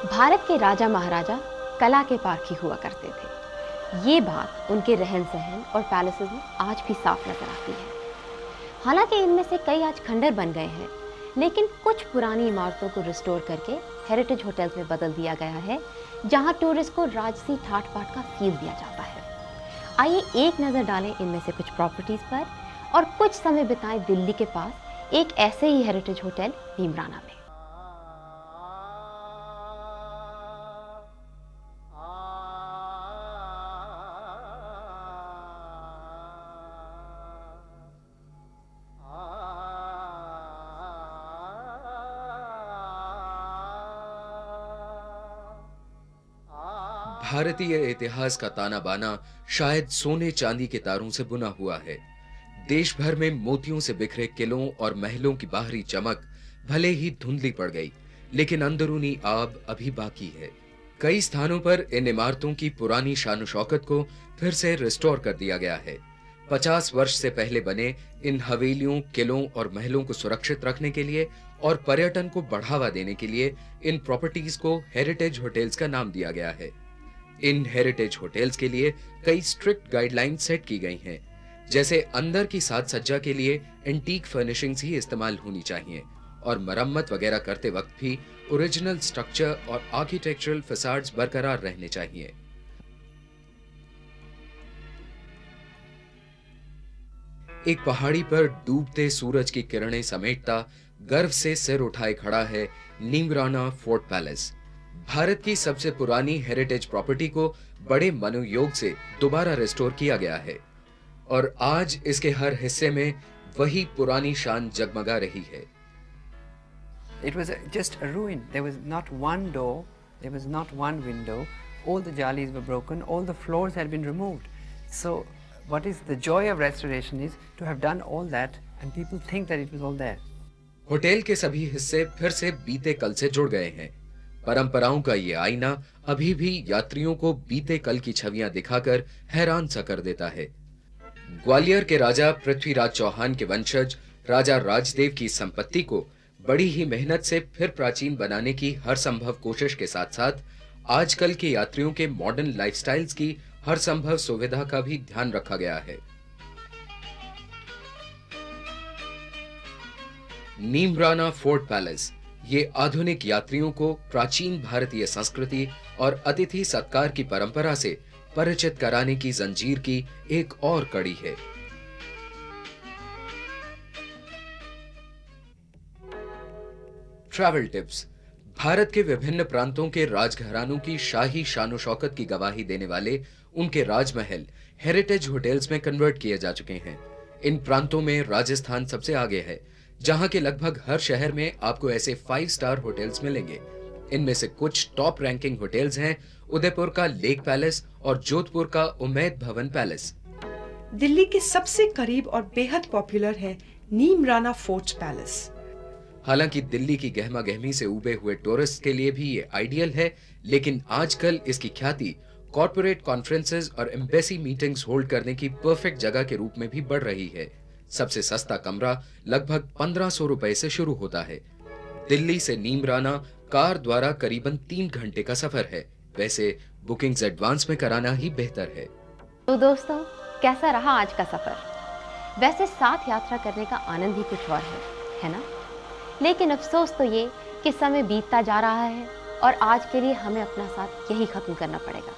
भारत के राजा महाराजा कला के पारखी हुआ करते थे। ये बात उनके रहन सहन और पैलेसेस में आज भी साफ नजर आती है। हालांकि इनमें से कई आज खंडर बन गए हैं, लेकिन कुछ पुरानी इमारतों को रिस्टोर करके हेरिटेज होटल्स में बदल दिया गया है, जहां टूरिस्ट को राजसी ठाट बाट का फील दिया जाता है। आइए एक नज़र डालें इनमें से कुछ प्रॉपर्टीज़ पर और कुछ समय बिताएं दिल्ली के पास एक ऐसे ही हेरिटेज होटल नीमराना में। भारतीय इतिहास का ताना बाना शायद सोने चांदी के तारों से बुना हुआ है। देश भर में मोतियों से बिखरे किलों और महलों की बाहरी चमक भले ही धुंधली पड़ गई, लेकिन अंदरूनी आब अभी बाकी है। कई स्थानों पर इन इमारतों की पुरानी शान शौकत को फिर से रिस्टोर कर दिया गया है। 50 वर्ष से पहले बने इन हवेलियों, किलों और महलों को सुरक्षित रखने के लिए और पर्यटन को बढ़ावा देने के लिए इन प्रॉपर्टीज को हेरिटेज होटल्स का नाम दिया गया है। इन हेरिटेज होटल्स के लिए कई स्ट्रिक्ट गाइडलाइन सेट की गई हैं, जैसे अंदर की साज सज्जा के लिए एंटीक फर्निशिंग्स ही इस्तेमाल होनी चाहिए और मरम्मत वगैरह करते वक्त भी ओरिजिनल स्ट्रक्चर और आर्किटेक्चरल फसाड्स बरकरार रहने चाहिए। एक पहाड़ी पर डूबते सूरज की किरणें समेटता गर्व से सिर उठाए खड़ा है नीमराना फोर्ट पैलेस। भारत की सबसे पुरानी हेरिटेज प्रॉपर्टी को बड़े मनोयोग से दोबारा रिस्टोर किया गया है और आज इसके हर हिस्से में वही पुरानी शान जगमगा रही है। It was just a ruin. There was not one door, there was not one window. All the jalis were broken, all the floors had been removed. So what is the joy of restoration is to have done all that and people think that it was all there. Hotel के सभी हिस्से फिर से बीते कल से जुड़ गए हैं। परंपराओं का ये आईना अभी भी यात्रियों को बीते कल की छवियां दिखाकर हैरान सा कर देता है। ग्वालियर के राजा पृथ्वीराज चौहान के वंशज राजा राजदेव की संपत्ति को बड़ी ही मेहनत से फिर प्राचीन बनाने की हर संभव कोशिश के साथ साथ आजकल के यात्रियों के मॉडर्न लाइफस्टाइल्स की हर संभव सुविधा का भी ध्यान रखा गया है। नीमराना फोर्ट पैलेस ये आधुनिक यात्रियों को प्राचीन भारतीय संस्कृति और अतिथि सत्कार की परंपरा से परिचित कराने की जंजीर की एक और कड़ी है। Travel tips. भारत के विभिन्न प्रांतों के राजघरानों की शाही शानो शौकत की गवाही देने वाले उनके राजमहल हेरिटेज होटल्स में कन्वर्ट किए जा चुके हैं। इन प्रांतों में राजस्थान सबसे आगे है, जहां के लगभग हर शहर में आपको ऐसे 5 स्टार होटल्स मिलेंगे। इनमें से कुछ टॉप रैंकिंग होटल्स हैं उदयपुर का लेक पैलेस और जोधपुर का उम्मेद भवन पैलेस। दिल्ली के सबसे करीब और बेहद पॉपुलर है नीमराना फोर्ट पैलेस। हालांकि दिल्ली की गहमा गहमी से उबे हुए टूरिस्ट के लिए भी ये आइडियल है, लेकिन आजकल इसकी ख्याति कॉर्पोरेट कॉन्फ्रेंसेस और एम्बेसी मीटिंग्स होल्ड करने की परफेक्ट जगह के रूप में भी बढ़ रही है। सबसे सस्ता कमरा लगभग 1500 रुपए से शुरू होता है। दिल्ली से नीमराना कार द्वारा करीबन 3 घंटे का सफर है। वैसे बुकिंग्स एडवांस में कराना ही बेहतर है। तो दोस्तों, कैसा रहा आज का सफर? वैसे साथ यात्रा करने का आनंद ही कुछ और है ना? लेकिन अफसोस तो ये कि समय बीतता जा रहा है और आज के लिए हमें अपना साथ यही खत्म करना पड़ेगा।